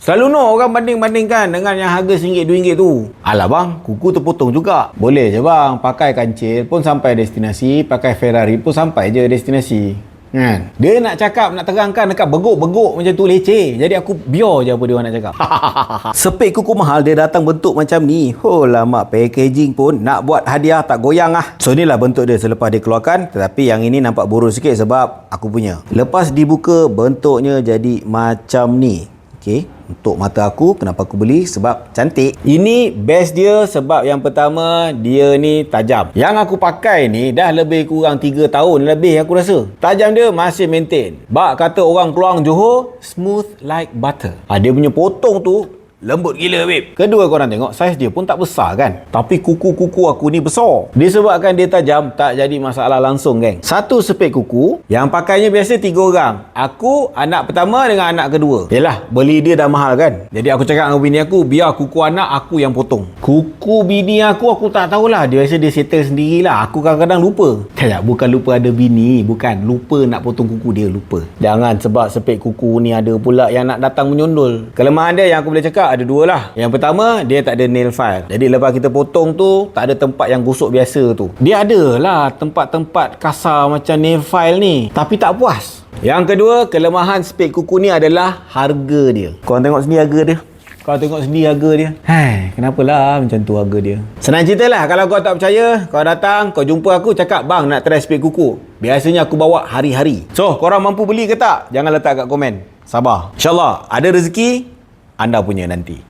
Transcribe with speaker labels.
Speaker 1: Selalu orang banding-bandingkan dengan yang harga RM1, RM2 tu. Alah bang, kuku terpotong juga. Boleh je bang, pakai kancil pun sampai destinasi, pakai Ferrari pun sampai je destinasi. Kan? Dia nak cakap, nak terangkan dekat beguk-beguk macam tu leceh. Jadi aku biar je apa dia nak cakap. Sepik kuku mahal dia datang bentuk macam ni. Oh lama packaging pun nak buat hadiah tak goyang ah. So inilah bentuk dia selepas dia keluarkan. Tetapi yang ini nampak buruk sikit sebab aku punya. Lepas dibuka bentuknya jadi macam ni. Okey, untuk mata aku, kenapa aku beli? Sebab cantik. Ini best dia sebab yang pertama, dia ni tajam. Yang aku pakai ni dah lebih kurang 3 tahun lebih aku rasa. Tajam dia masih maintain. Bak kata orang Keluang Johor, smooth like butter. Dia punya potong tu lembut gila babe. Kedua korang tengok saiz dia pun tak besar kan. Tapi kuku-kuku aku ni besar. Disebabkan dia tajam tak jadi masalah langsung geng. Satu sepik kuku yang pakainya biasa 3 orang. Aku, anak pertama dengan anak kedua. Yelah beli dia dah mahal kan. Jadi aku cakap dengan bini aku biar kuku anak aku yang potong. Kuku bini aku tak tahulah. Dia biasa dia settle sendirilah. Aku kadang-kadang lupa. Tak bukan lupa ada bini. Bukan lupa nak potong kuku dia. Lupa. Jangan sebab sepik kuku ni ada pula yang nak datang menyondol. Kelemahan dia yang aku boleh cakap ada 2 lah. Yang pertama, dia tak ada nail file. Jadi lepas kita potong tu, tak ada tempat yang gosok biasa tu. Dia ada lah tempat-tempat kasar macam nail file ni. Tapi tak puas. Yang kedua, kelemahan sepik kuku ni adalah harga dia. Korang tengok sendiri harga dia. Kau tengok sendiri harga dia. Hai, kenapalah macam tu harga dia. Senang cerita lah, kalau kau tak percaya, kau datang, kau jumpa aku, cakap bang nak try sepik kuku. Biasanya aku bawa hari-hari. So, korang mampu beli ke tak? Jangan letak kat komen. Sabar. InsyaAllah, ada rezeki, anda punya nanti.